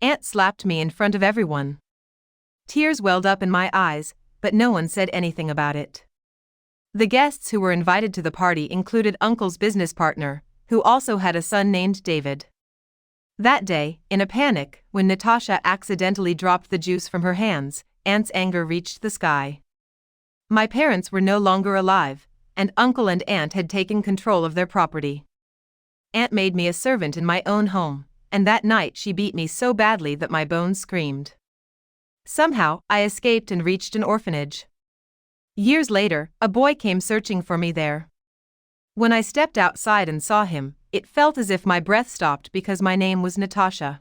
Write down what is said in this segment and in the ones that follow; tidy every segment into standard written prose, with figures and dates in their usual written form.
Aunt slapped me in front of everyone. Tears welled up in my eyes, but no one said anything about it. The guests who were invited to the party included Uncle's business partner, who also had a son named David. That day, in a panic, when Natasha accidentally dropped the juice from her hands, Aunt's anger reached the sky. My parents were no longer alive, and Uncle and Aunt had taken control of their property. Aunt made me a servant in my own home, and that night she beat me so badly that my bones screamed. Somehow, I escaped and reached an orphanage. Years later, a boy came searching for me there. When I stepped outside and saw him, it felt as if my breath stopped because my name was Natasha.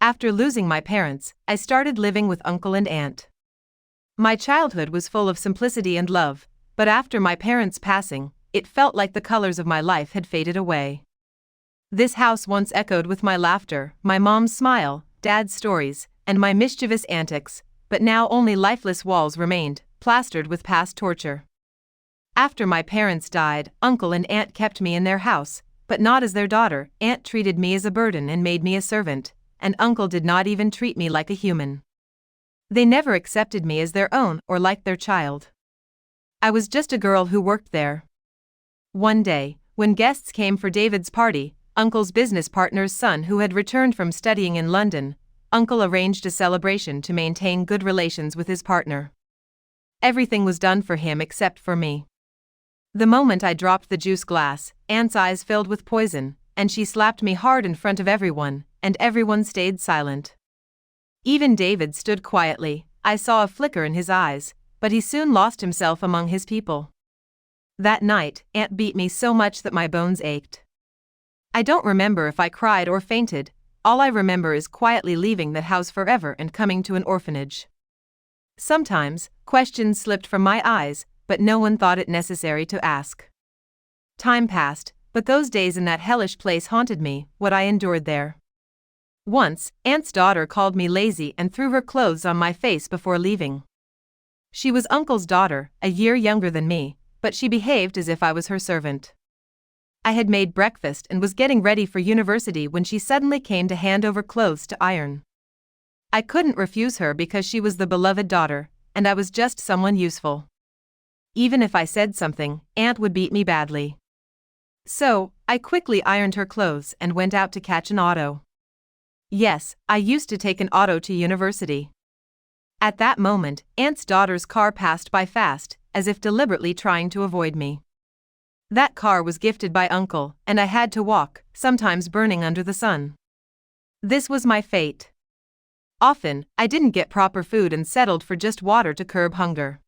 After losing my parents, I started living with Uncle and Aunt. My childhood was full of simplicity and love, but after my parents' passing, it felt like the colors of my life had faded away. This house once echoed with my laughter, my mom's smile, Dad's stories, and my mischievous antics, but now only lifeless walls remained, plastered with past torture. After my parents died, Uncle and Aunt kept me in their house, but not as their daughter. Aunt treated me as a burden and made me a servant, and Uncle did not even treat me like a human. They never accepted me as their own or like their child. I was just a girl who worked there. One day, when guests came for David's party, Uncle's business partner's son who had returned from studying in London, Uncle arranged a celebration to maintain good relations with his partner. Everything was done for him except for me. The moment I dropped the juice glass, Aunt's eyes filled with poison, and she slapped me hard in front of everyone, and everyone stayed silent. Even David stood quietly. I saw a flicker in his eyes, but he soon lost himself among his people. That night, Aunt beat me so much that my bones ached. I don't remember if I cried or fainted. All I remember is quietly leaving that house forever and coming to an orphanage. Sometimes, questions slipped from my eyes, but no one thought it necessary to ask. Time passed, but those days in that hellish place haunted me, what I endured there. Once, Aunt's daughter called me lazy and threw her clothes on my face before leaving. She was Uncle's daughter, a year younger than me, but she behaved as if I was her servant. I had made breakfast and was getting ready for university when she suddenly came to hand over clothes to iron. I couldn't refuse her because she was the beloved daughter, and I was just someone useful. Even if I said something, Aunt would beat me badly. So, I quickly ironed her clothes and went out to catch an auto. Yes, I used to take an auto to university. At that moment, Aunt's daughter's car passed by fast, as if deliberately trying to avoid me. That car was gifted by Uncle, and I had to walk, sometimes burning under the sun. This was my fate. Often, I didn't get proper food and settled for just water to curb hunger.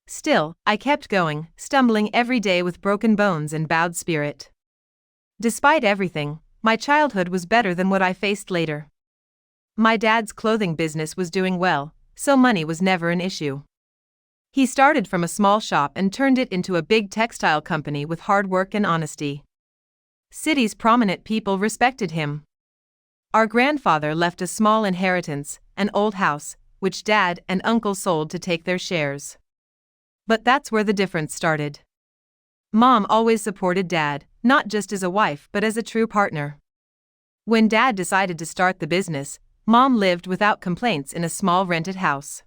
Still, I kept going, stumbling every day with broken bones and bowed spirit. Despite everything, my childhood was better than what I faced later. My dad's clothing business was doing well, so money was never an issue. He started from a small shop and turned it into a big textile company with hard work and honesty. City's prominent people respected him. Our grandfather left a small inheritance, an old house, which Dad and Uncle sold to take their shares. But that's where the difference started. Mom always supported Dad, not just as a wife but as a true partner. When Dad decided to start the business, Mom lived without complaints in a small rented house.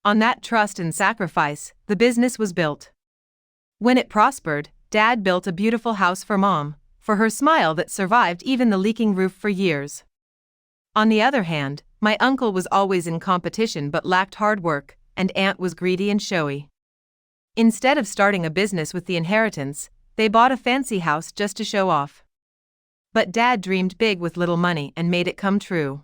On that trust and sacrifice, the business was built. When it prospered, Dad built a beautiful house for Mom, for her smile that survived even the leaking roof for years. On the other hand, my uncle was always in competition but lacked hard work, and Aunt was greedy and showy. Instead of starting a business with the inheritance, they bought a fancy house just to show off. But Dad dreamed big with little money and made it come true.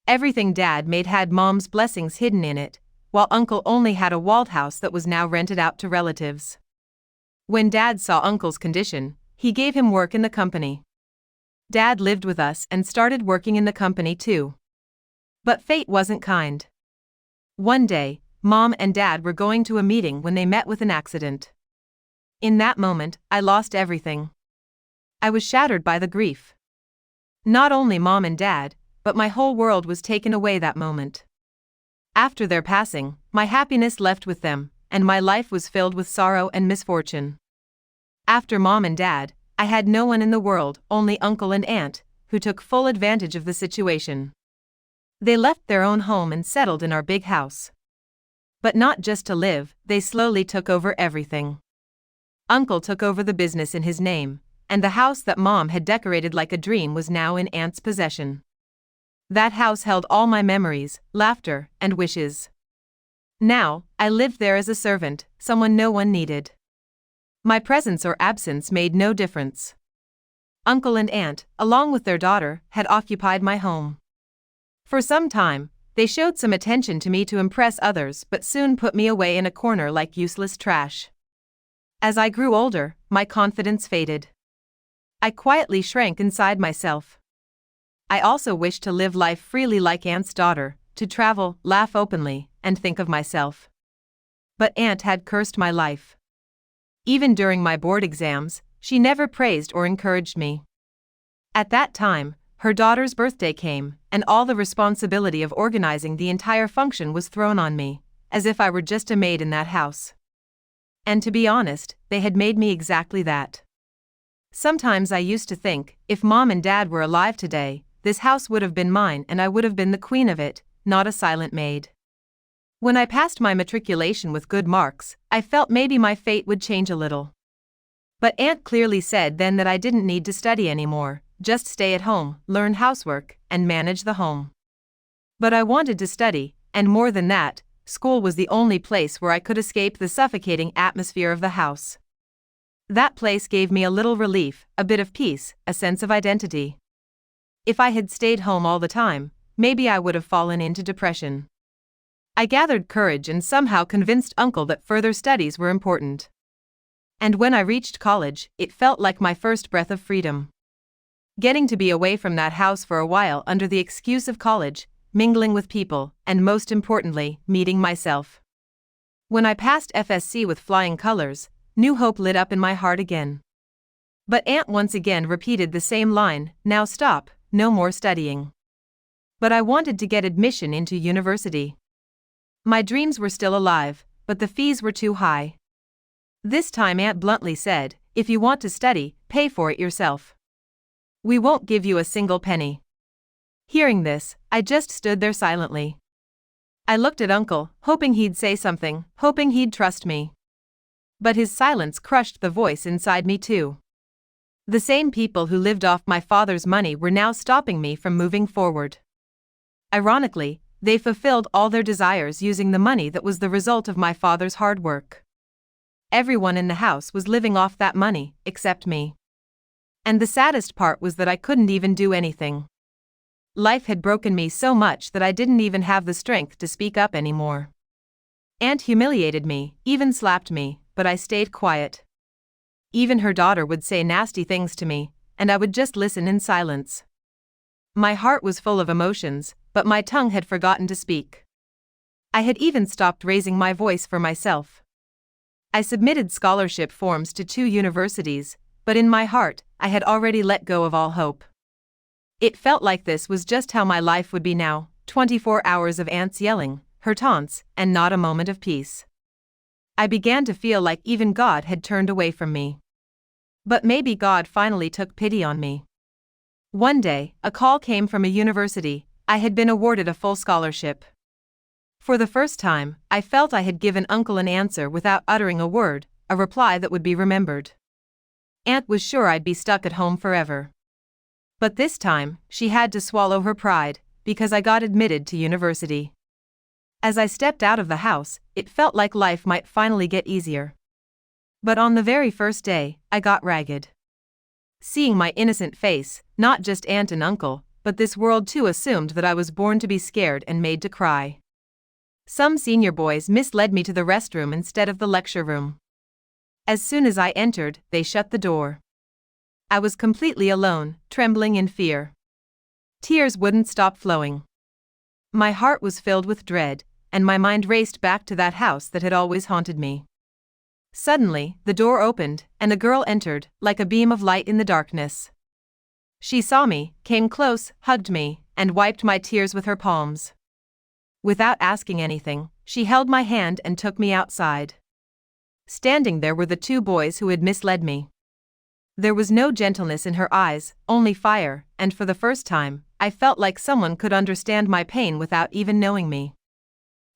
Everything Dad made had Mom's blessings hidden in it, while Uncle only had a walled house that was now rented out to relatives. When Dad saw Uncle's condition, he gave him work in the company. Dad lived with us and started working in the company too. But fate wasn't kind. One day, Mom and Dad were going to a meeting when they met with an accident. In that moment, I lost everything. I was shattered by the grief. Not only Mom and Dad, but my whole world was taken away that moment. After their passing, my happiness left with them, and my life was filled with sorrow and misfortune. After Mom and Dad, I had no one in the world, only Uncle and Aunt, who took full advantage of the situation. They left their own home and settled in our big house. But not just to live, they slowly took over everything. Uncle took over the business in his name, and the house that Mom had decorated like a dream was now in Aunt's possession. That house held all my memories, laughter, and wishes. Now, I lived there as a servant, someone no one needed. My presence or absence made no difference. Uncle and Aunt, along with their daughter, had occupied my home. For some time, they showed some attention to me to impress others but soon put me away in a corner like useless trash. As I grew older, my confidence faded. I quietly shrank inside myself. I also wished to live life freely like Aunt's daughter, to travel, laugh openly, and think of myself. But Aunt had cursed my life. Even during my board exams, she never praised or encouraged me. At that time, her daughter's birthday came, and all the responsibility of organizing the entire function was thrown on me, as if I were just a maid in that house. And to be honest, they had made me exactly that. Sometimes I used to think, if Mom and Dad were alive today, this house would have been mine and I would have been the queen of it, not a silent maid. When I passed my matriculation with good marks, I felt maybe my fate would change a little. But Aunt clearly said then that I didn't need to study anymore, just stay at home, learn housework, and manage the home. But I wanted to study, and more than that, school was the only place where I could escape the suffocating atmosphere of the house. That place gave me a little relief, a bit of peace, a sense of identity. If I had stayed home all the time, maybe I would have fallen into depression. I gathered courage and somehow convinced Uncle that further studies were important. And when I reached college, it felt like my first breath of freedom. Getting to be away from that house for a while under the excuse of college, mingling with people, and most importantly, meeting myself. When I passed FSC with flying colors, new hope lit up in my heart again. But Aunt once again repeated the same line, "Now stop, no more studying." But I wanted to get admission into university. My dreams were still alive, but the fees were too high. This time Aunt bluntly said, "If you want to study, pay for it yourself. We won't give you a single penny." Hearing this, I just stood there silently. I looked at Uncle, hoping he'd say something, hoping he'd trust me. But his silence crushed the voice inside me too. The same people who lived off my father's money were now stopping me from moving forward. Ironically, they fulfilled all their desires using the money that was the result of my father's hard work. Everyone in the house was living off that money, except me. And the saddest part was that I couldn't even do anything. Life had broken me so much that I didn't even have the strength to speak up anymore. Aunt humiliated me, even slapped me, but I stayed quiet. Even her daughter would say nasty things to me, and I would just listen in silence. My heart was full of emotions, but my tongue had forgotten to speak. I had even stopped raising my voice for myself. I submitted scholarship forms to 2 universities, but in my heart, I had already let go of all hope. It felt like this was just how my life would be now, 24 hours of Aunt's yelling, her taunts, and not a moment of peace. I began to feel like even God had turned away from me. But maybe God finally took pity on me. One day, a call came from a university. I had been awarded a full scholarship. For the first time, I felt I had given Uncle an answer without uttering a word, a reply that would be remembered. Aunt was sure I'd be stuck at home forever. But this time, she had to swallow her pride, because I got admitted to university. As I stepped out of the house, it felt like life might finally get easier. But on the very first day, I got ragged. Seeing my innocent face, not just Aunt and Uncle, but this world too assumed that I was born to be scared and made to cry. Some senior boys misled me to the restroom instead of the lecture room. As soon as I entered, they shut the door. I was completely alone, trembling in fear. Tears wouldn't stop flowing. My heart was filled with dread, and my mind raced back to that house that had always haunted me. Suddenly, the door opened, and a girl entered, like a beam of light in the darkness. She saw me, came close, hugged me, and wiped my tears with her palms. Without asking anything, she held my hand and took me outside. Standing there were the 2 boys who had misled me. There was no gentleness in her eyes, only fire, and for the first time, I felt like someone could understand my pain without even knowing me.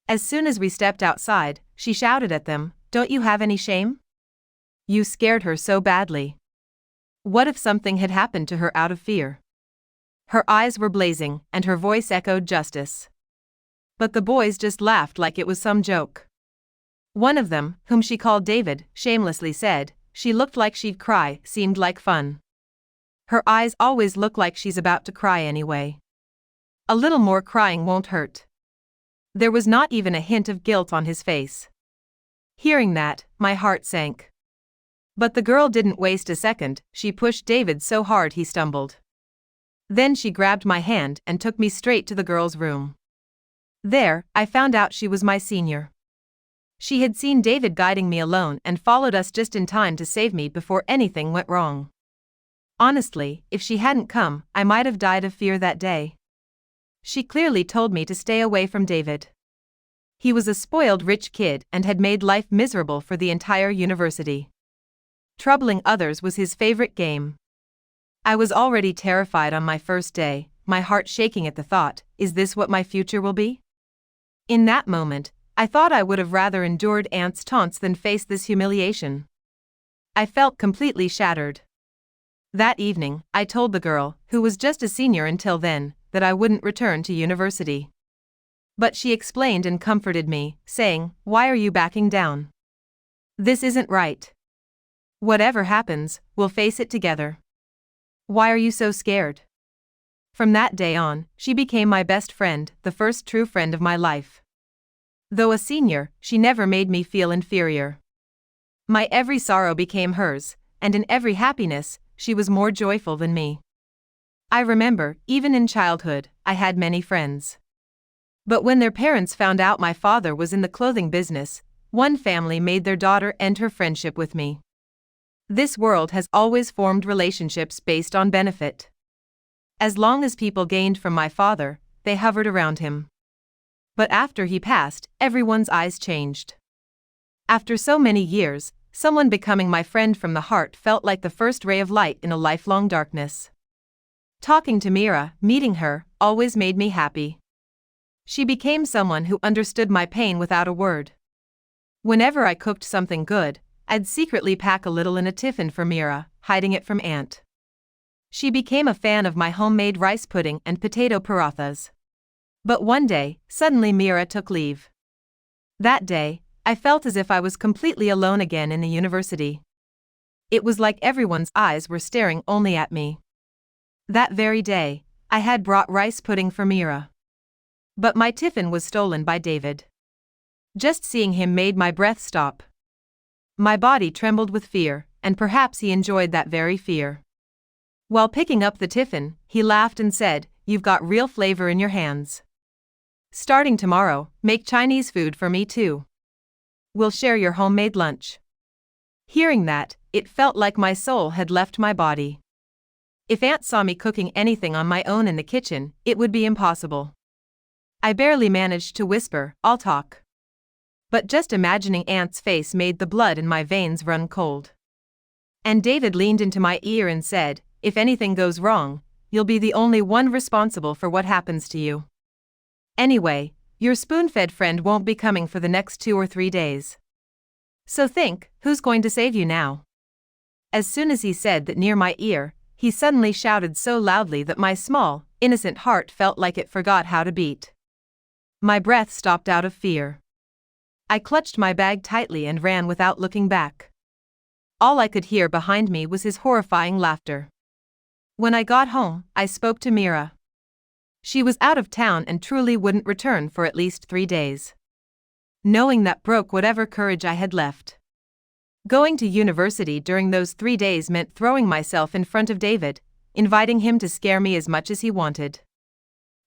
As soon as we stepped outside, she shouted at them, "Don't you have any shame? You scared her so badly. What if something had happened to her out of fear?" Her eyes were blazing, and her voice echoed justice. But the boys just laughed like it was some joke. One of them, whom she called David, shamelessly said, "She looked like she'd cry, seemed like fun. Her eyes always look like she's about to cry anyway. A little more crying won't hurt." There was not even a hint of guilt on his face. Hearing that, my heart sank. But the girl didn't waste a second, she pushed David so hard he stumbled. Then she grabbed my hand and took me straight to the girl's room. There, I found out she was my senior. She had seen David guiding me alone and followed us just in time to save me before anything went wrong. Honestly, if she hadn't come, I might have died of fear that day. She clearly told me to stay away from David. He was a spoiled rich kid and had made life miserable for the entire university. Troubling others was his favorite game. I was already terrified on my first day, my heart shaking at the thought, is this what my future will be? In that moment, I thought I would have rather endured Aunt's taunts than face this humiliation. I felt completely shattered. That evening, I told the girl, who was just a senior until then, that I wouldn't return to university. But she explained and comforted me, saying, "Why are you backing down? This isn't right. Whatever happens, we'll face it together. Why are you so scared?" From that day on, she became my best friend, the first true friend of my life. Though a senior, she never made me feel inferior. My every sorrow became hers, and in every happiness, she was more joyful than me. I remember, even in childhood, I had many friends. But when their parents found out my father was in the clothing business, one family made their daughter end her friendship with me. This world has always formed relationships based on benefit. As long as people gained from my father, they hovered around him. But after he passed, everyone's eyes changed. After so many years, someone becoming my friend from the heart felt like the first ray of light in a lifelong darkness. Talking to Mira, meeting her, always made me happy. She became someone who understood my pain without a word. Whenever I cooked something good, I'd secretly pack a little in a tiffin for Mira, hiding it from Aunt. She became a fan of my homemade rice pudding and potato parathas. But one day, suddenly Mira took leave. That day, I felt as if I was completely alone again in the university. It was like everyone's eyes were staring only at me. That very day, I had brought rice pudding for Mira. But my tiffin was stolen by David. Just seeing him made my breath stop. My body trembled with fear, and perhaps he enjoyed that very fear. While picking up the tiffin, he laughed and said, "You've got real flavor in your hands. Starting tomorrow, make Chinese food for me too. We'll share your homemade lunch." Hearing that, it felt like my soul had left my body. If Aunt saw me cooking anything on my own in the kitchen, it would be impossible. I barely managed to whisper, "I'll talk." But just imagining Aunt's face made the blood in my veins run cold. And David leaned into my ear and said, "If anything goes wrong, you'll be the only one responsible for what happens to you. Anyway, your spoon-fed friend won't be coming for the next 2 or 3 days. So think, who's going to save you now?" As soon as he said that near my ear, he suddenly shouted so loudly that my small, innocent heart felt like it forgot how to beat. My breath stopped out of fear. I clutched my bag tightly and ran without looking back. All I could hear behind me was his horrifying laughter. When I got home, I spoke to Mira. She was out of town and truly wouldn't return for at least 3 days. Knowing that broke whatever courage I had left. Going to university during those 3 days meant throwing myself in front of David, inviting him to scare me as much as he wanted.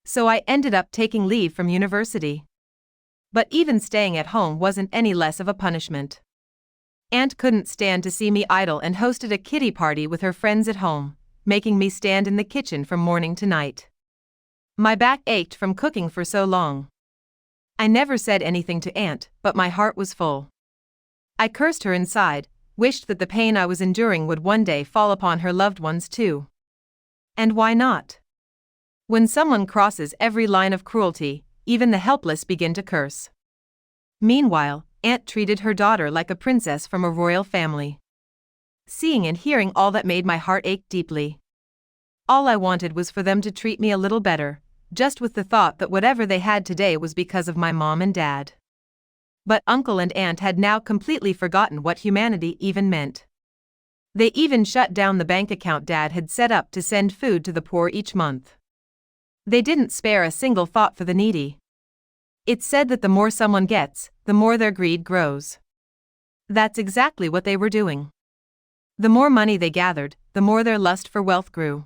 So I ended up taking leave from university. But even staying at home wasn't any less of a punishment. Aunt couldn't stand to see me idle and hosted a kiddie party with her friends at home, making me stand in the kitchen from morning to night. My back ached from cooking for so long. I never said anything to Aunt, but my heart was full. I cursed her inside, wished that the pain I was enduring would one day fall upon her loved ones too. And why not? When someone crosses every line of cruelty, even the helpless begin to curse. Meanwhile, Aunt treated her daughter like a princess from a royal family. Seeing and hearing all that made my heart ache deeply. All I wanted was for them to treat me a little better, just with the thought that whatever they had today was because of my mom and dad. But Uncle and Aunt had now completely forgotten what humanity even meant. They even shut down the bank account Dad had set up to send food to the poor each month. They didn't spare a single thought for the needy. It's said that the more someone gets, the more their greed grows. That's exactly what they were doing. The more money they gathered, the more their lust for wealth grew.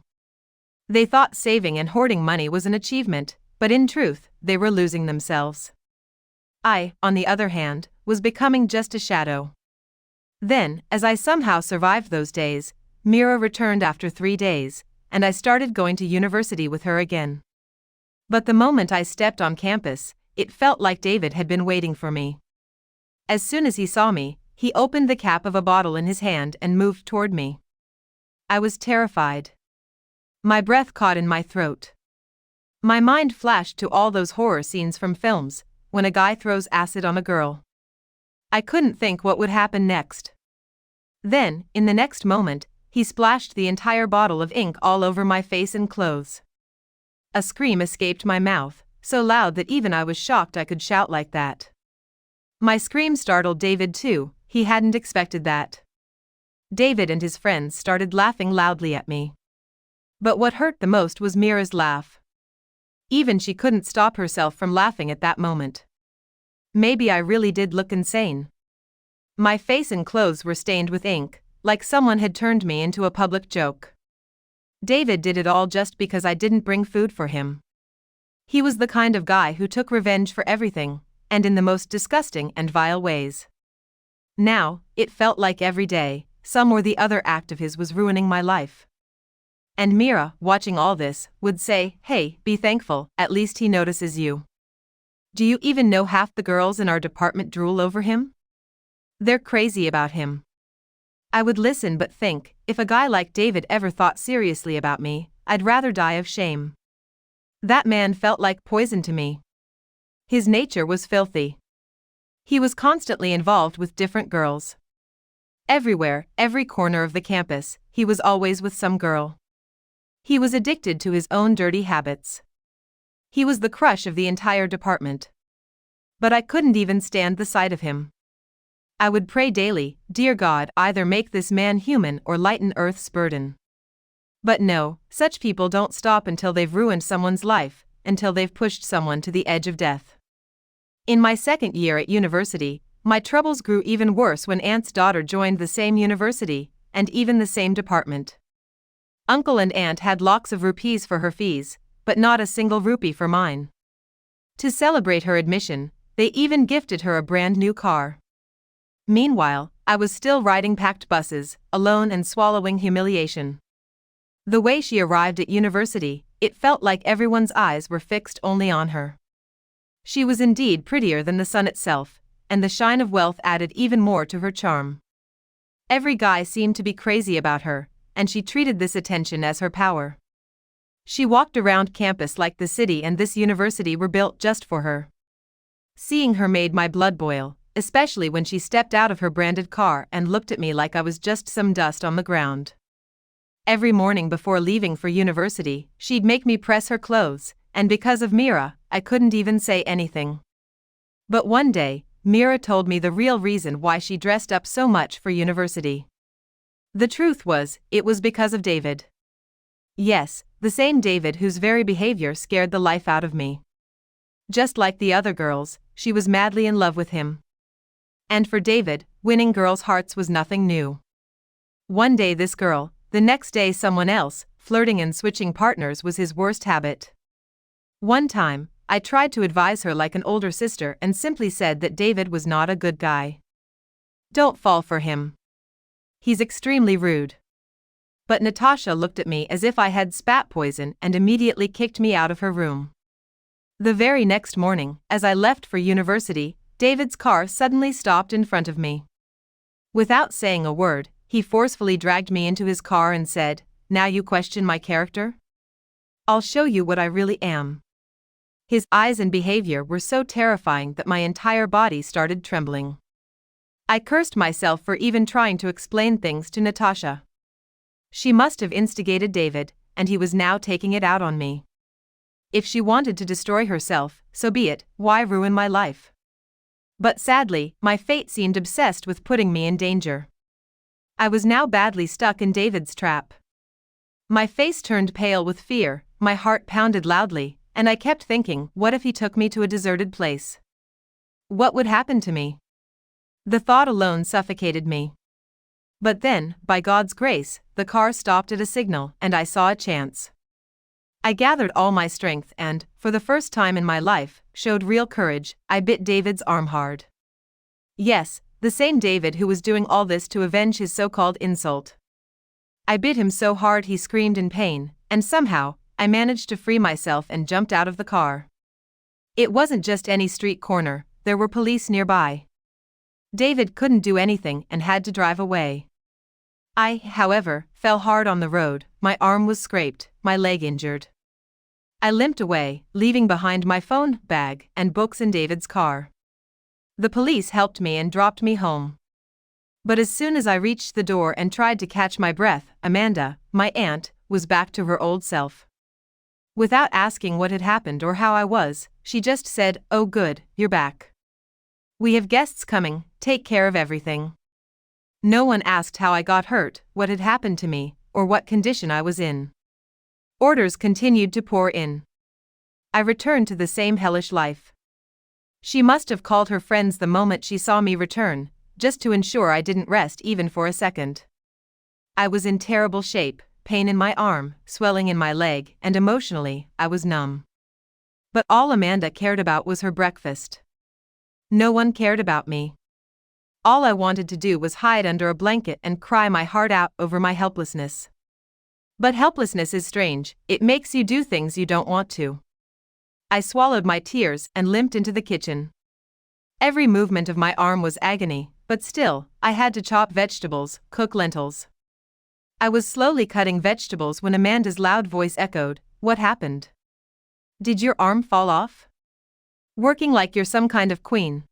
They thought saving and hoarding money was an achievement, but in truth, they were losing themselves. I, on the other hand, was becoming just a shadow. Then, as I somehow survived those days, Mira returned after 3 days, and I started going to university with her again. But the moment I stepped on campus, it felt like David had been waiting for me. As soon as he saw me, he opened the cap of a bottle in his hand and moved toward me. I was terrified. My breath caught in my throat. My mind flashed to all those horror scenes from films, when a guy throws acid on a girl. I couldn't think what would happen next. Then, in the next moment, he splashed the entire bottle of ink all over my face and clothes. A scream escaped my mouth, so loud that even I was shocked I could shout like that. My scream startled David too, he hadn't expected that. David and his friends started laughing loudly at me. But what hurt the most was Mira's laugh. Even she couldn't stop herself from laughing at that moment. Maybe I really did look insane. My face and clothes were stained with ink, like someone had turned me into a public joke. David did it all just because I didn't bring food for him. He was the kind of guy who took revenge for everything, and in the most disgusting and vile ways. Now, it felt like every day, some or the other act of his was ruining my life. And Mira, watching all this, would say, "Hey, be thankful, at least he notices you. Do you even know half the girls in our department drool over him? They're crazy about him." I would listen but think, if a guy like David ever thought seriously about me, I'd rather die of shame. That man felt like poison to me. His nature was filthy. He was constantly involved with different girls. Everywhere, every corner of the campus, he was always with some girl. He was addicted to his own dirty habits. He was the crush of the entire department. But I couldn't even stand the sight of him. I would pray daily, "Dear God, either make this man human or lighten Earth's burden." But no, such people don't stop until they've ruined someone's life, until they've pushed someone to the edge of death. In my second year at university, my troubles grew even worse when Aunt's daughter joined the same university, and even the same department. Uncle and Aunt had lakhs of rupees for her fees, but not a single rupee for mine. To celebrate her admission, they even gifted her a brand new car. Meanwhile, I was still riding packed buses, alone and swallowing humiliation. The way she arrived at university, it felt like everyone's eyes were fixed only on her. She was indeed prettier than the sun itself, and the shine of wealth added even more to her charm. Every guy seemed to be crazy about her, and she treated this attention as her power. She walked around campus like the city and this university were built just for her. Seeing her made my blood boil, especially when she stepped out of her branded car and looked at me like I was just some dust on the ground. Every morning before leaving for university, she'd make me press her clothes, and because of Mira, I couldn't even say anything. But one day, Mira told me the real reason why she dressed up so much for university. The truth was, it was because of David. Yes, the same David whose very behavior scared the life out of me. Just like the other girls, she was madly in love with him. And for David, winning girls' hearts was nothing new. One day this girl, the next day someone else, flirting and switching partners was his worst habit. One time, I tried to advise her like an older sister and simply said that David was not a good guy. Don't fall for him. He's extremely rude. But Natasha looked at me as if I had spat poison and immediately kicked me out of her room. The very next morning, as I left for university, David's car suddenly stopped in front of me. Without saying a word, he forcefully dragged me into his car and said, "Now you question my character? I'll show you what I really am." His eyes and behavior were so terrifying that my entire body started trembling. I cursed myself for even trying to explain things to Natasha. She must have instigated David, and he was now taking it out on me. If she wanted to destroy herself, so be it, why ruin my life? But sadly, my fate seemed obsessed with putting me in danger. I was now badly stuck in David's trap. My face turned pale with fear, my heart pounded loudly, and I kept thinking, what if he took me to a deserted place? What would happen to me? The thought alone suffocated me. But then, by God's grace, the car stopped at a signal, and I saw a chance. I gathered all my strength and, for the first time in my life, showed real courage. I bit David's arm hard. Yes, the same David who was doing all this to avenge his so-called insult. I bit him so hard he screamed in pain, and somehow, I managed to free myself and jumped out of the car. It wasn't just any street corner, there were police nearby. David couldn't do anything and had to drive away. I, however, fell hard on the road, my arm was scraped, my leg injured. I limped away, leaving behind my phone, bag, and books in David's car. The police helped me and dropped me home. But as soon as I reached the door and tried to catch my breath, Amanda, my aunt, was back to her old self. Without asking what had happened or how I was, she just said, "Oh good, you're back. We have guests coming, take care of everything." No one asked how I got hurt, what had happened to me, or what condition I was in. Orders continued to pour in. I returned to the same hellish life. She must have called her friends the moment she saw me return, just to ensure I didn't rest even for a second. I was in terrible shape, pain in my arm, swelling in my leg, and emotionally, I was numb. But all Amanda cared about was her breakfast. No one cared about me. All I wanted to do was hide under a blanket and cry my heart out over my helplessness. But helplessness is strange, it makes you do things you don't want to. I swallowed my tears and limped into the kitchen. Every movement of my arm was agony, but still, I had to chop vegetables, cook lentils. I was slowly cutting vegetables when Amanda's loud voice echoed, "What happened? Did your arm fall off? Working like you're some kind of queen."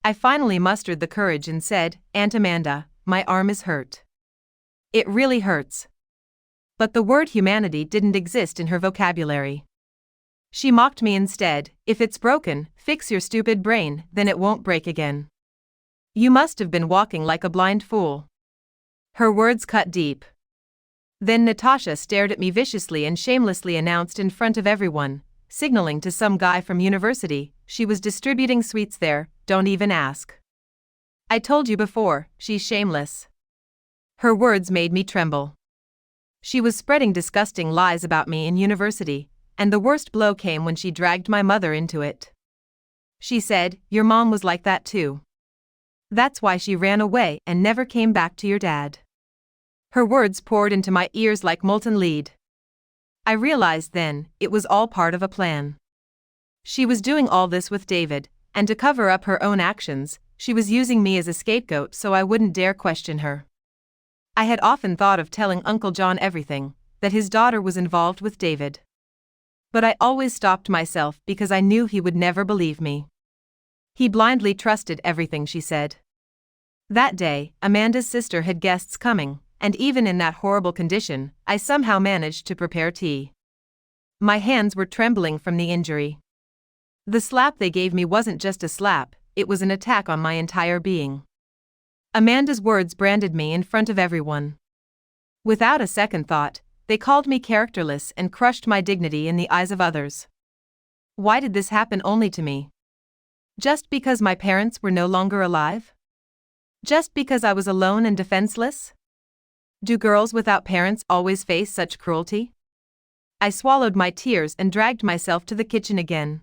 I finally mustered the courage and said, "Aunt Amanda, my arm is hurt. It really hurts." But the word humanity didn't exist in her vocabulary. She mocked me instead, "If it's broken, fix your stupid brain, then it won't break again. You must have been walking like a blind fool." Her words cut deep. Then Natasha stared at me viciously and shamelessly announced in front of everyone, signaling to some guy from university, she was distributing sweets there, don't even ask. I told you before, she's shameless. Her words made me tremble. She was spreading disgusting lies about me in university, and the worst blow came when she dragged my mother into it. She said, "Your mom was like that too. That's why she ran away and never came back to your dad." Her words poured into my ears like molten lead. I realized then, it was all part of a plan. She was doing all this with David, and to cover up her own actions, she was using me as a scapegoat so I wouldn't dare question her. I had often thought of telling Uncle John everything, that his daughter was involved with David. But I always stopped myself because I knew he would never believe me. He blindly trusted everything she said. That day, Amanda's sister had guests coming, and even in that horrible condition, I somehow managed to prepare tea. My hands were trembling from the injury. The slap they gave me wasn't just a slap, it was an attack on my entire being. Amanda's words branded me in front of everyone. Without a second thought, they called me characterless and crushed my dignity in the eyes of others. Why did this happen only to me? Just because my parents were no longer alive? Just because I was alone and defenseless? Do girls without parents always face such cruelty? I swallowed my tears and dragged myself to the kitchen again.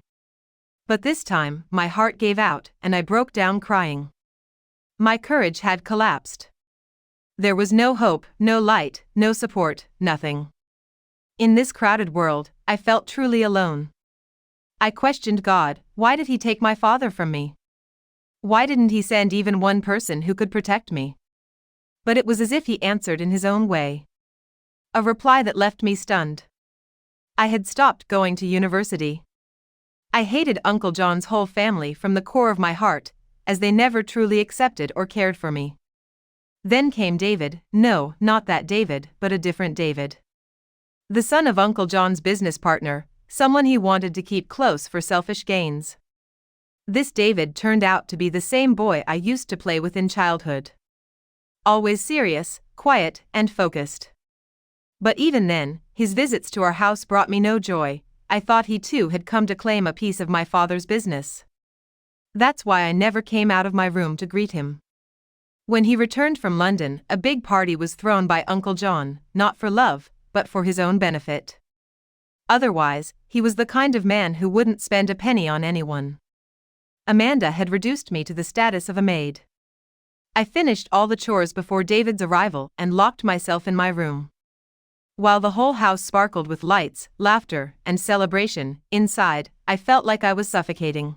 But this time, my heart gave out, and I broke down crying. My courage had collapsed. There was no hope, no light, no support, nothing. In this crowded world, I felt truly alone. I questioned God, why did He take my father from me? Why didn't he send even one person who could protect me? But it was as if he answered in his own way. A reply that left me stunned. I had stopped going to university. I hated Uncle John's whole family from the core of my heart, as they never truly accepted or cared for me. Then came David, no, not that David, but a different David. The son of Uncle John's business partner, someone he wanted to keep close for selfish gains. This David turned out to be the same boy I used to play with in childhood. Always serious, quiet, and focused. But even then, his visits to our house brought me no joy. I thought he too had come to claim a piece of my father's business. That's why I never came out of my room to greet him. When he returned from London, a big party was thrown by Uncle John, not for love, but for his own benefit. Otherwise, he was the kind of man who wouldn't spend a penny on anyone. Amanda had reduced me to the status of a maid. I finished all the chores before David's arrival and locked myself in my room. While the whole house sparkled with lights, laughter, and celebration, inside, I felt like I was suffocating.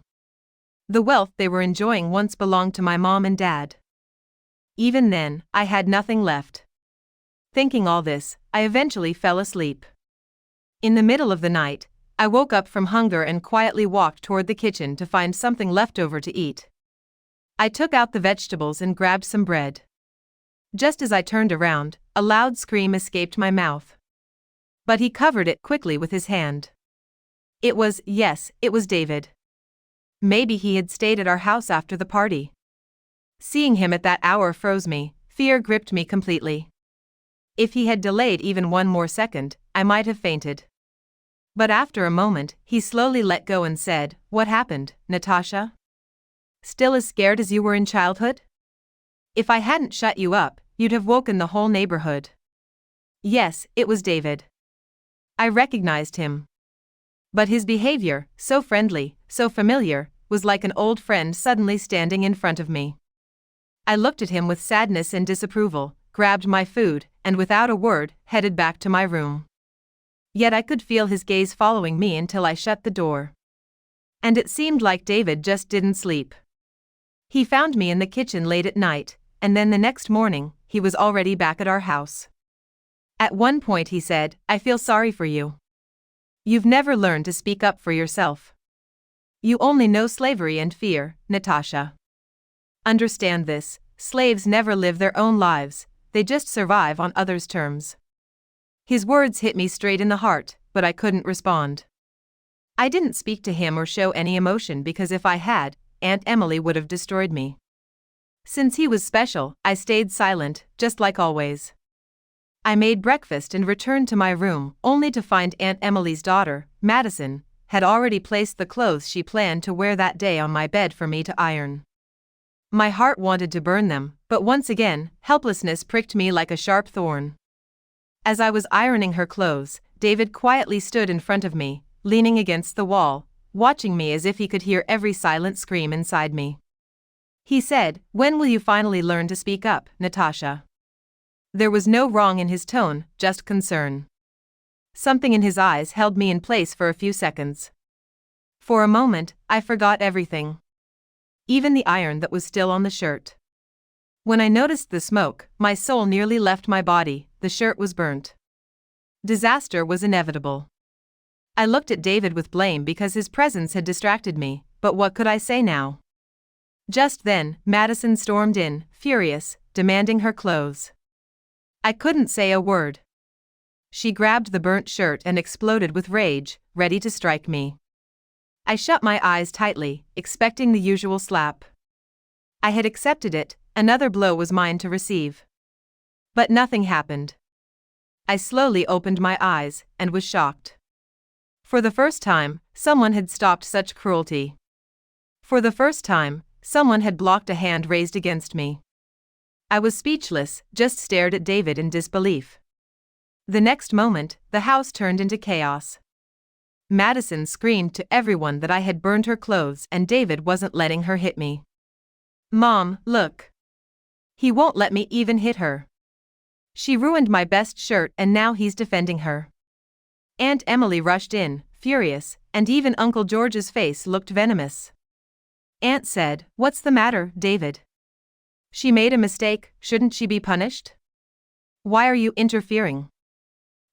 The wealth they were enjoying once belonged to my mom and dad. Even then, I had nothing left. Thinking all this, I eventually fell asleep. In the middle of the night, I woke up from hunger and quietly walked toward the kitchen to find something left over to eat. I took out the vegetables and grabbed some bread. Just as I turned around, a loud scream escaped my mouth. But he covered it quickly with his hand. It was David. Maybe he had stayed at our house after the party. Seeing him at that hour froze me, fear gripped me completely. If he had delayed even one more second, I might have fainted. But after a moment, he slowly let go and said, "What happened, Natasha? Still as scared as you were in childhood? If I hadn't shut you up, you'd have woken the whole neighborhood." Yes, it was David. I recognized him. But his behavior, so friendly, so familiar, was like an old friend suddenly standing in front of me. I looked at him with sadness and disapproval, grabbed my food, and without a word, headed back to my room. Yet I could feel his gaze following me until I shut the door. And it seemed like David just didn't sleep. He found me in the kitchen late at night, and then the next morning, he was already back at our house. At one point he said, "I feel sorry for you. You've never learned to speak up for yourself. You only know slavery and fear, Natasha. Understand this, slaves never live their own lives, they just survive on others' terms." His words hit me straight in the heart, but I couldn't respond. I didn't speak to him or show any emotion because if I had, Aunt Emily would have destroyed me. Since he was special, I stayed silent, just like always. I made breakfast and returned to my room, only to find Aunt Emily's daughter, Madison, had already placed the clothes she planned to wear that day on my bed for me to iron. My heart wanted to burn them, but once again, helplessness pricked me like a sharp thorn. As I was ironing her clothes, David quietly stood in front of me, leaning against the wall, watching me as if he could hear every silent scream inside me. He said, "When will you finally learn to speak up, Natasha?" There was no wrong in his tone, just concern. Something in his eyes held me in place for a few seconds. For a moment, I forgot everything. Even the iron that was still on the shirt. When I noticed the smoke, my soul nearly left my body, the shirt was burnt. Disaster was inevitable. I looked at David with blame because his presence had distracted me, but what could I say now? Just then, Madison stormed in, furious, demanding her clothes. I couldn't say a word. She grabbed the burnt shirt and exploded with rage, ready to strike me. I shut my eyes tightly, expecting the usual slap. I had accepted it, another blow was mine to receive. But nothing happened. I slowly opened my eyes, and was shocked. For the first time, someone had stopped such cruelty. For the first time, someone had blocked a hand raised against me. I was speechless, just stared at David in disbelief. The next moment, the house turned into chaos. Madison screamed to everyone that I had burned her clothes and David wasn't letting her hit me. "Mom, look. He won't let me even hit her. She ruined my best shirt and now he's defending her." Aunt Emily rushed in, furious, and even Uncle George's face looked venomous. Aunt said, "What's the matter, David? She made a mistake, shouldn't she be punished? Why are you interfering?"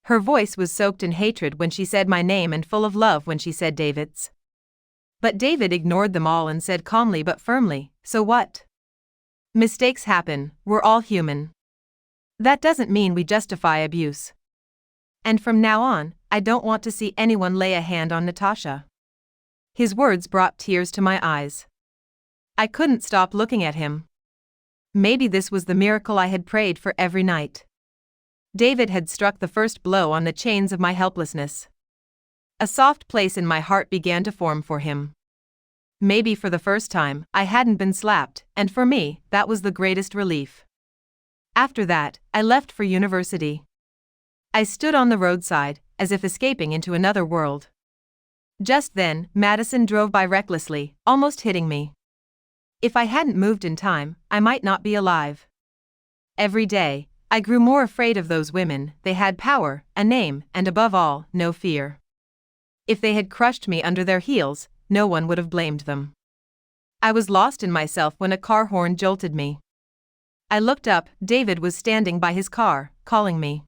Her voice was soaked in hatred when she said my name and full of love when she said David's. But David ignored them all and said calmly but firmly, "So what? Mistakes happen, we're all human. That doesn't mean we justify abuse. And from now on, I don't want to see anyone lay a hand on Natasha." His words brought tears to my eyes. I couldn't stop looking at him. Maybe this was the miracle I had prayed for every night. David had struck the first blow on the chains of my helplessness. A soft place in my heart began to form for him. Maybe for the first time, I hadn't been slapped, and for me, that was the greatest relief. After that, I left for university. I stood on the roadside, as if escaping into another world. Just then, Madison drove by recklessly, almost hitting me. If I hadn't moved in time, I might not be alive. Every day, I grew more afraid of those women. They had power, a name, and above all, no fear. If they had crushed me under their heels, no one would have blamed them. I was lost in myself when a car horn jolted me. I looked up. David was standing by his car, calling me.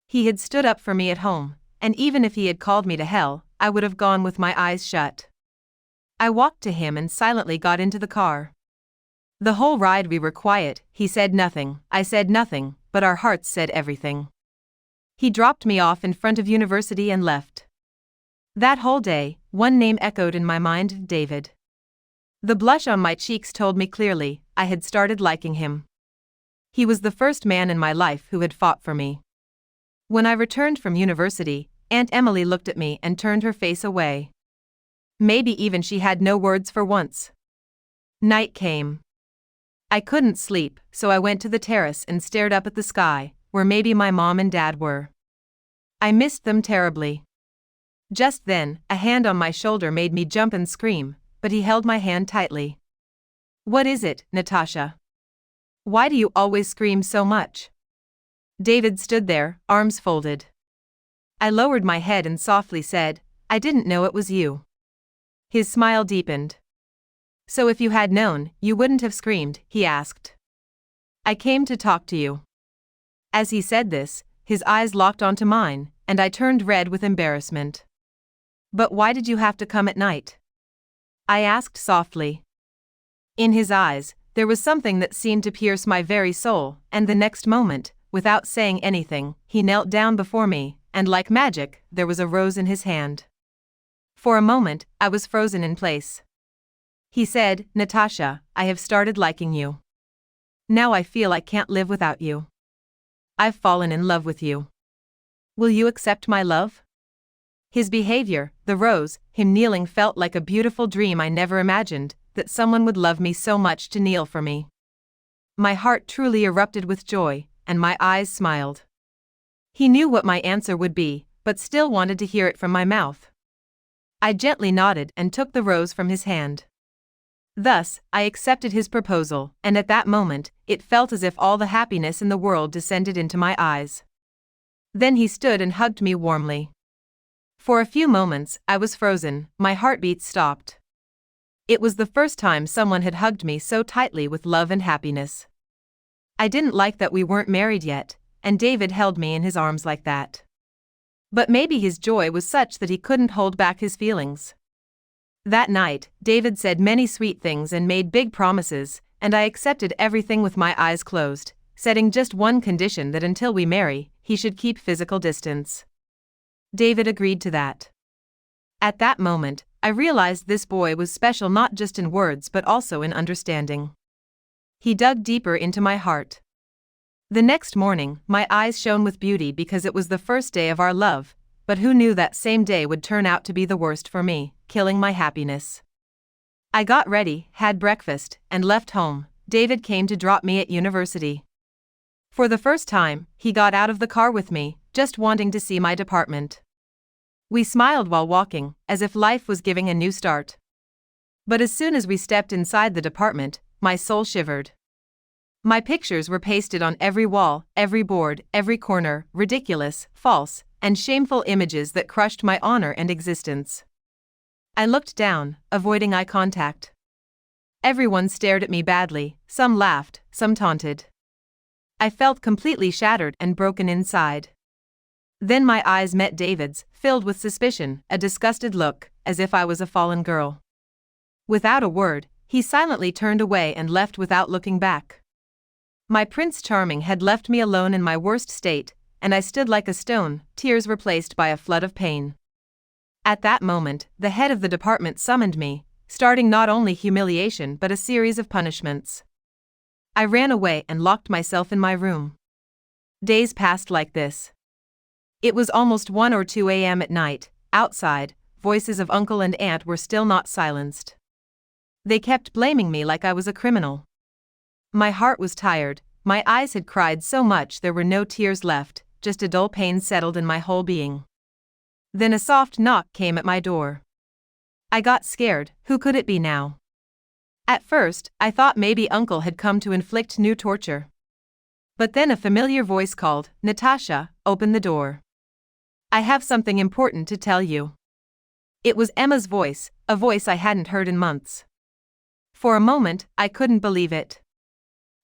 He had stood up for me at home, and even if he had called me to hell, I would have gone with my eyes shut. I walked to him and silently got into the car. The whole ride we were quiet. He said nothing, I said nothing, but our hearts said everything. He dropped me off in front of university and left. That whole day, one name echoed in my mind: David. The blush on my cheeks told me clearly, I had started liking him. He was the first man in my life who had fought for me. When I returned from university, Aunt Emily looked at me and turned her face away. Maybe even she had no words for once. Night came. I couldn't sleep, so I went to the terrace and stared up at the sky, where maybe my mom and dad were. I missed them terribly. Just then, a hand on my shoulder made me jump and scream, but he held my hand tightly. "What is it, Natasha? Why do you always scream so much?" David stood there, arms folded. I lowered my head and softly said, "I didn't know it was you." His smile deepened. "So if you had known, you wouldn't have screamed?" he asked. "I came to talk to you." As he said this, his eyes locked onto mine, and I turned red with embarrassment. "But why did you have to come at night?" I asked softly. In his eyes, there was something that seemed to pierce my very soul, and the next moment, without saying anything, he knelt down before me, and like magic, there was a rose in his hand. For a moment, I was frozen in place. He said, "Natasha, I have started liking you. Now I feel I can't live without you. I've fallen in love with you. Will you accept my love?" His behavior, the rose, him kneeling felt like a beautiful dream. I never imagined that someone would love me so much to kneel for me. My heart truly erupted with joy, and my eyes smiled. He knew what my answer would be, but still wanted to hear it from my mouth. I gently nodded and took the rose from his hand. Thus, I accepted his proposal, and at that moment, it felt as if all the happiness in the world descended into my eyes. Then he stood and hugged me warmly. For a few moments, I was frozen, my heartbeat stopped. It was the first time someone had hugged me so tightly with love and happiness. I didn't like that we weren't married yet, and David held me in his arms like that. But maybe his joy was such that he couldn't hold back his feelings. That night, David said many sweet things and made big promises, and I accepted everything with my eyes closed, setting just one condition: that until we marry, he should keep physical distance. David agreed to that. At that moment, I realized this boy was special not just in words but also in understanding. He dug deeper into my heart. The next morning, my eyes shone with beauty because it was the first day of our love, but who knew that same day would turn out to be the worst for me, killing my happiness. I got ready, had breakfast, and left home. David came to drop me at university. For the first time, he got out of the car with me, just wanting to see my department. We smiled while walking, as if life was giving a new start. But as soon as we stepped inside the department, my soul shivered. My pictures were pasted on every wall, every board, every corner, ridiculous, false, and shameful images that crushed my honor and existence. I looked down, avoiding eye contact. Everyone stared at me badly, some laughed, some taunted. I felt completely shattered and broken inside. Then my eyes met David's, filled with suspicion, a disgusted look, as if I was a fallen girl. Without a word, he silently turned away and left without looking back. My Prince Charming had left me alone in my worst state, and I stood like a stone, tears replaced by a flood of pain. At that moment, the head of the department summoned me, starting not only humiliation but a series of punishments. I ran away and locked myself in my room. Days passed like this. It was almost 1 or 2 a.m. at night. Outside, voices of uncle and aunt were still not silenced. They kept blaming me like I was a criminal. My heart was tired, my eyes had cried so much there were no tears left, just a dull pain settled in my whole being. Then a soft knock came at my door. I got scared. Who could it be now? At first, I thought maybe uncle had come to inflict new torture. But then a familiar voice called, "Natasha, open the door. I have something important to tell you." It was Emma's voice, a voice I hadn't heard in months. For a moment, I couldn't believe it.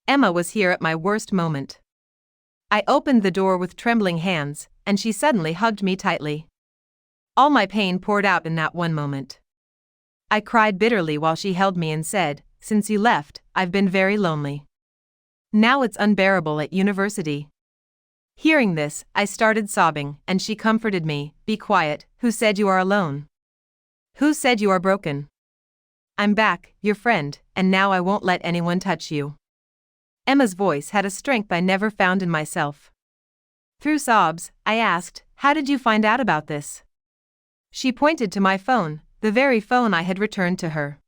Emma was here at my worst moment. I opened the door with trembling hands, and she suddenly hugged me tightly. All my pain poured out in that one moment. I cried bitterly while she held me and said, "Since you left, I've been very lonely. Now it's unbearable at university." Hearing this, I started sobbing, and she comforted me. "Be quiet, who said you are alone? Who said you are broken? I'm back, your friend, and now I won't let anyone touch you." Emma's voice had a strength I never found in myself. Through sobs, I asked, "How did you find out about this?" She pointed to my phone, the very phone I had returned to her.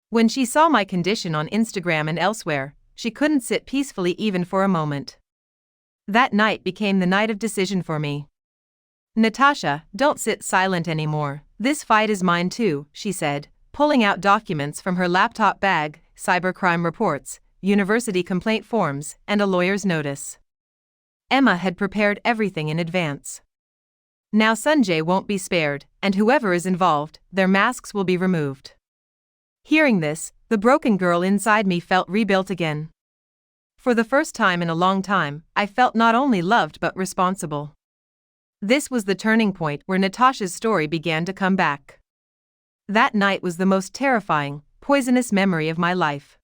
When she saw my condition on Instagram and elsewhere, she couldn't sit peacefully even for a moment. That night became the night of decision for me. "Natasha, don't sit silent anymore. This fight is mine too," she said, pulling out documents from her laptop bag, cybercrime reports, university complaint forms, and a lawyer's notice. Emma had prepared everything in advance. Now Sanjay won't be spared, and whoever is involved, their masks will be removed. Hearing this, the broken girl inside me felt rebuilt again. For the first time in a long time, I felt not only loved but responsible. This was the turning point where Natasha's story began to come back. That night was the most terrifying, poisonous memory of my life.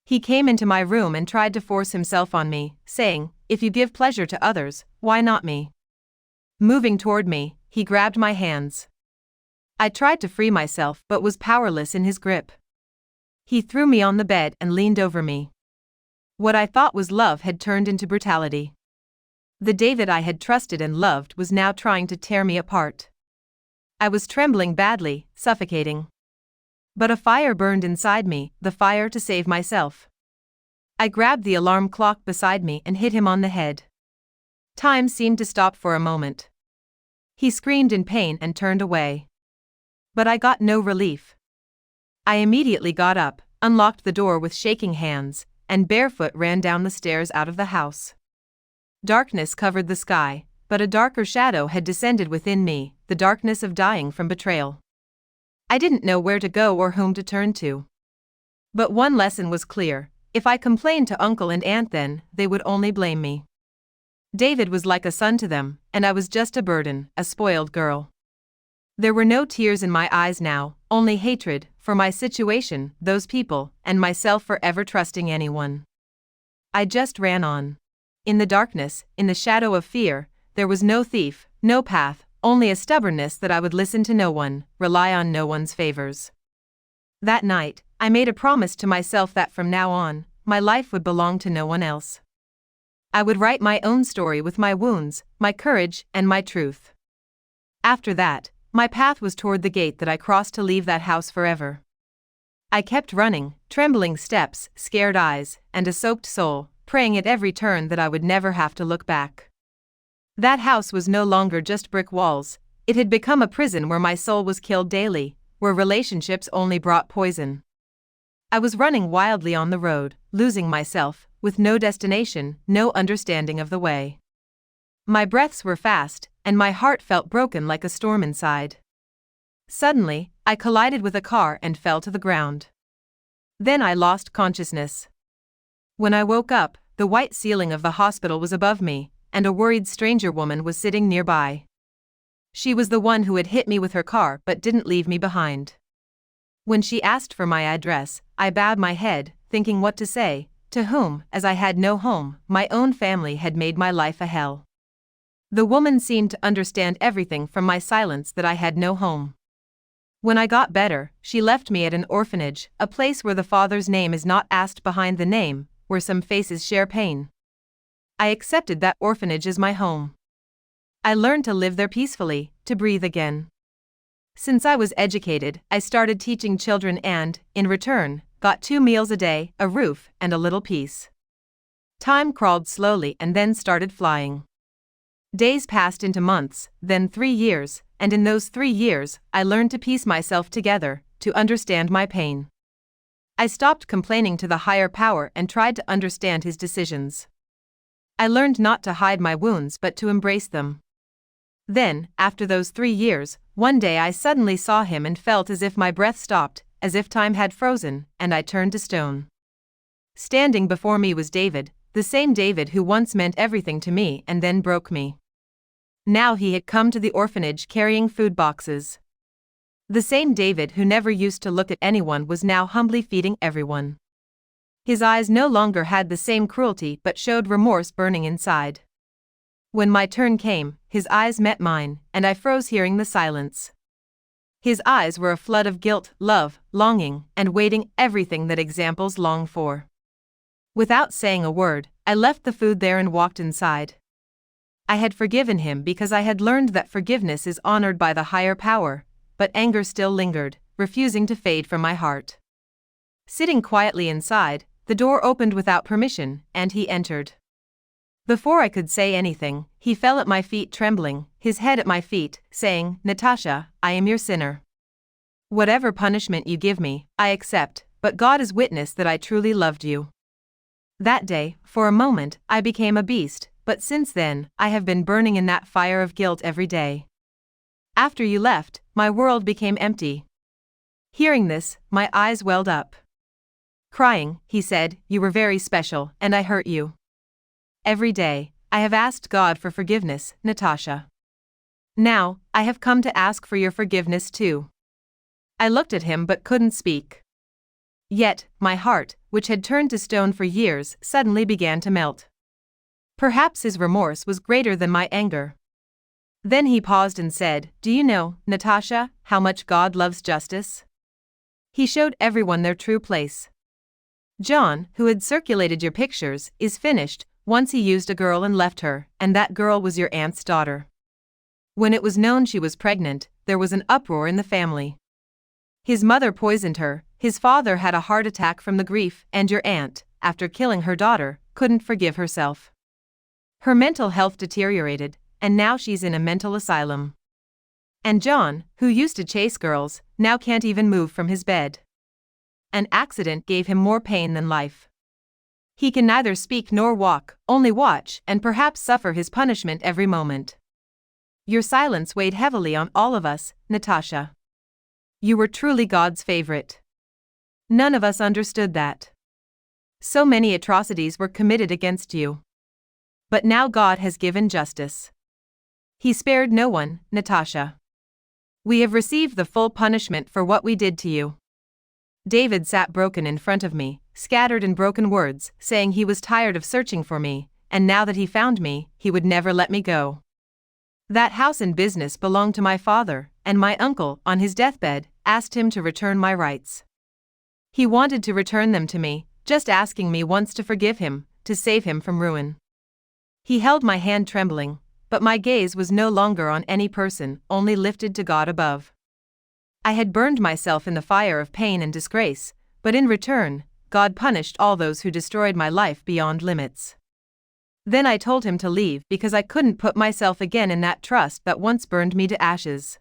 He came into my room and tried to force himself on me, saying, "If you give pleasure to others, why not me?" Moving toward me, he grabbed my hands. I tried to free myself but was powerless in his grip. He threw me on the bed and leaned over me. What I thought was love had turned into brutality. The David I had trusted and loved was now trying to tear me apart. I was trembling badly, suffocating. But a fire burned inside me, the fire to save myself. I grabbed the alarm clock beside me and hit him on the head. Time seemed to stop for a moment. He screamed in pain and turned away. But I got no relief. I immediately got up, unlocked the door with shaking hands, and barefoot ran down the stairs out of the house. Darkness covered the sky, but a darker shadow had descended within me, the darkness of dying from betrayal. I didn't know where to go or whom to turn to. But one lesson was clear: if I complained to uncle and aunt, then they would only blame me. David was like a son to them, and I was just a burden, a spoiled girl. There were no tears in my eyes now, only hatred, for my situation, those people, and myself for ever trusting anyone. I just ran on. In the darkness, in the shadow of fear, there was no thief, no path, only a stubbornness that I would listen to no one, rely on no one's favors. That night, I made a promise to myself that from now on, my life would belong to no one else. I would write my own story with my wounds, my courage, and my truth. After that, my path was toward the gate that I crossed to leave that house forever. I kept running, trembling steps, scared eyes, and a soaked soul, praying at every turn that I would never have to look back. That house was no longer just brick walls, it had become a prison where my soul was killed daily, where relationships only brought poison. I was running wildly on the road, losing myself, with no destination, no understanding of the way. My breaths were fast, and my heart felt broken like a storm inside. Suddenly, I collided with a car and fell to the ground. Then I lost consciousness. When I woke up, the white ceiling of the hospital was above me, and a worried stranger woman was sitting nearby. She was the one who had hit me with her car but didn't leave me behind. When she asked for my address, I bowed my head, thinking what to say, to whom, as I had no home, my own family had made my life a hell. The woman seemed to understand everything from my silence that I had no home. When I got better, she left me at an orphanage, a place where the father's name is not asked behind the name, where some faces share pain. I accepted that orphanage as my home. I learned to live there peacefully, to breathe again. Since I was educated, I started teaching children and, in return, got 2 meals a day, a roof, and a little peace. Time crawled slowly and then started flying. Days passed into months, then 3 years, and in those 3 years, I learned to piece myself together, to understand my pain. I stopped complaining to the higher power and tried to understand his decisions. I learned not to hide my wounds but to embrace them. Then, after those 3 years, one day I suddenly saw him and felt as if my breath stopped, as if time had frozen, and I turned to stone. Standing before me was David, the same David who once meant everything to me and then broke me. Now he had come to the orphanage carrying food boxes. The same David who never used to look at anyone was now humbly feeding everyone. His eyes no longer had the same cruelty but showed remorse burning inside. When my turn came, his eyes met mine, and I froze hearing the silence. His eyes were a flood of guilt, love, longing, and waiting, everything that examples long for. Without saying a word, I left the food there and walked inside. I had forgiven him because I had learned that forgiveness is honored by the higher power, but anger still lingered, refusing to fade from my heart. Sitting quietly inside, the door opened without permission, and he entered. Before I could say anything, he fell at my feet trembling, his head at my feet, saying, "Natasha, I am your sinner. Whatever punishment you give me, I accept, but God is witness that I truly loved you." That day, for a moment, I became a beast, but since then, I have been burning in that fire of guilt every day. After you left, my world became empty. Hearing this, my eyes welled up. Crying, he said, "You were very special, and I hurt you. Every day, I have asked God for forgiveness, Natasha. Now, I have come to ask for your forgiveness too." I looked at him but couldn't speak. Yet, my heart, which had turned to stone for years, suddenly began to melt. Perhaps his remorse was greater than my anger. Then he paused and said, "Do you know, Natasha, how much God loves justice? He showed everyone their true place. John, who had circulated your pictures, is finished. Once he used a girl and left her, and that girl was your aunt's daughter. When it was known she was pregnant, there was an uproar in the family. His mother poisoned her, his father had a heart attack from the grief, and your aunt, after killing her daughter, couldn't forgive herself. Her mental health deteriorated, and now she's in a mental asylum. And John, who used to chase girls, now can't even move from his bed. An accident gave him more pain than life. He can neither speak nor walk, only watch and perhaps suffer his punishment every moment. Your silence weighed heavily on all of us, Natasha. You were truly God's favorite. None of us understood that. So many atrocities were committed against you. But now God has given justice. He spared no one, Natasha. We have received the full punishment for what we did to you." David sat broken in front of me, scattered in broken words, saying he was tired of searching for me, and now that he found me, he would never let me go. That house and business belonged to my father, and my uncle, on his deathbed, asked him to return my rights. He wanted to return them to me, just asking me once to forgive him, to save him from ruin. He held my hand trembling, but my gaze was no longer on any person, only lifted to God above. I had burned myself in the fire of pain and disgrace, but in return, God punished all those who destroyed my life beyond limits. Then I told him to leave because I couldn't put myself again in that trust that once burned me to ashes.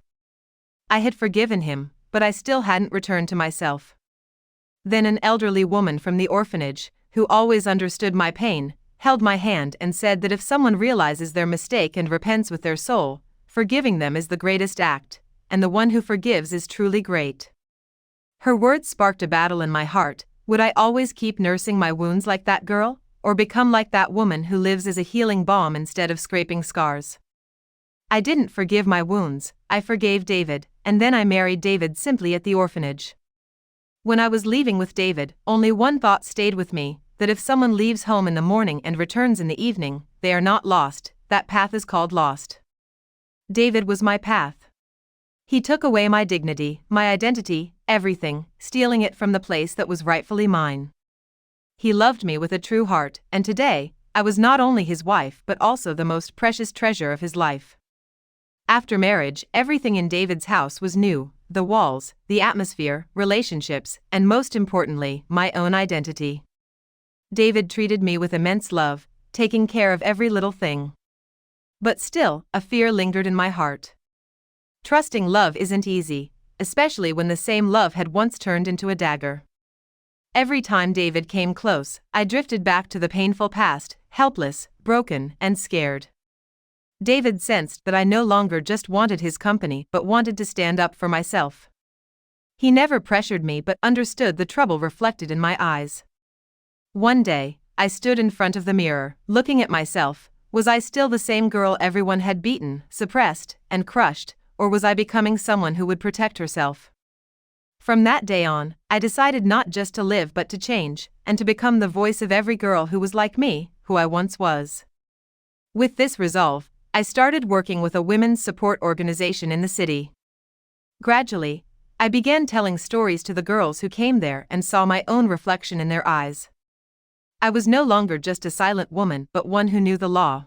I had forgiven him, but I still hadn't returned to myself. Then an elderly woman from the orphanage, who always understood my pain, held my hand and said that if someone realizes their mistake and repents with their soul, forgiving them is the greatest act, and the one who forgives is truly great. Her words sparked a battle in my heart, Would I always keep nursing my wounds like that girl, or become like that woman who lives as a healing balm instead of scraping scars? I didn't forgive my wounds, I forgave David, and then I married David simply at the orphanage. When I was leaving with David, only one thought stayed with me, that if someone leaves home in the morning and returns in the evening, they are not lost, that path is called lost. David was my path. He took away my dignity, my identity, everything, stealing it from the place that was rightfully mine. He loved me with a true heart, and today, I was not only his wife but also the most precious treasure of his life. After marriage, everything in David's house was new: the walls, the atmosphere, relationships, and most importantly, my own identity. David treated me with immense love, taking care of every little thing. But still, a fear lingered in my heart. Trusting love isn't easy, especially when the same love had once turned into a dagger. Every time David came close, I drifted back to the painful past, helpless, broken, and scared. David sensed that I no longer just wanted his company but wanted to stand up for myself. He never pressured me but understood the trouble reflected in my eyes. One day, I stood in front of the mirror, looking at myself. Was I still the same girl everyone had beaten, suppressed, and crushed, or was I becoming someone who would protect herself? From that day on, I decided not just to live but to change, and to become the voice of every girl who was like me, who I once was. With this resolve, I started working with a women's support organization in the city. Gradually, I began telling stories to the girls who came there and saw my own reflection in their eyes. I was no longer just a silent woman but one who knew the law.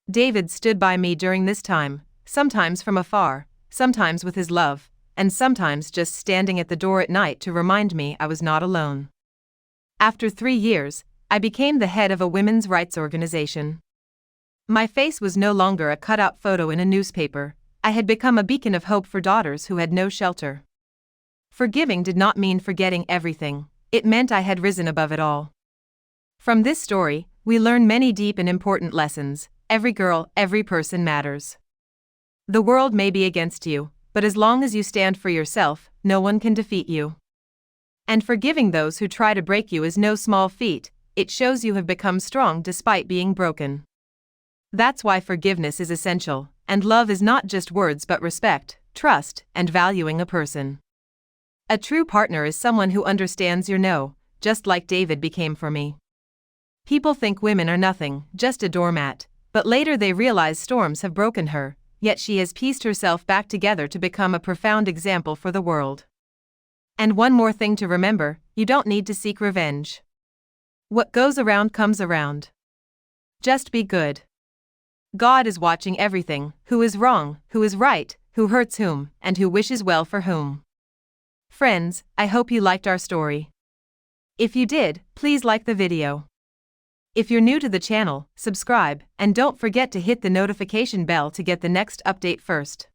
David stood by me during this time, sometimes from afar, sometimes with his love, and sometimes just standing at the door at night to remind me I was not alone. After 3 years, I became the head of a women's rights organization. My face was no longer a cutout photo in a newspaper. I had become a beacon of hope for daughters who had no shelter. Forgiving did not mean forgetting everything, it meant I had risen above it all. From this story, we learn many deep and important lessons. Every girl, every person matters. The world may be against you, but as long as you stand for yourself, no one can defeat you. And forgiving those who try to break you is no small feat, it shows you have become strong despite being broken. That's why forgiveness is essential, and love is not just words but respect, trust, and valuing a person. A true partner is someone who understands your no, just like David became for me. People think women are nothing, just a doormat, but later they realize storms have broken her, yet she has pieced herself back together to become a profound example for the world. And one more thing to remember: you don't need to seek revenge. What goes around comes around. Just be good. God is watching everything: who is wrong, who is right, who hurts whom, and who wishes well for whom. Friends, I hope you liked our story. If you did, please like the video. If you're new to the channel, subscribe, and don't forget to hit the notification bell to get the next update first.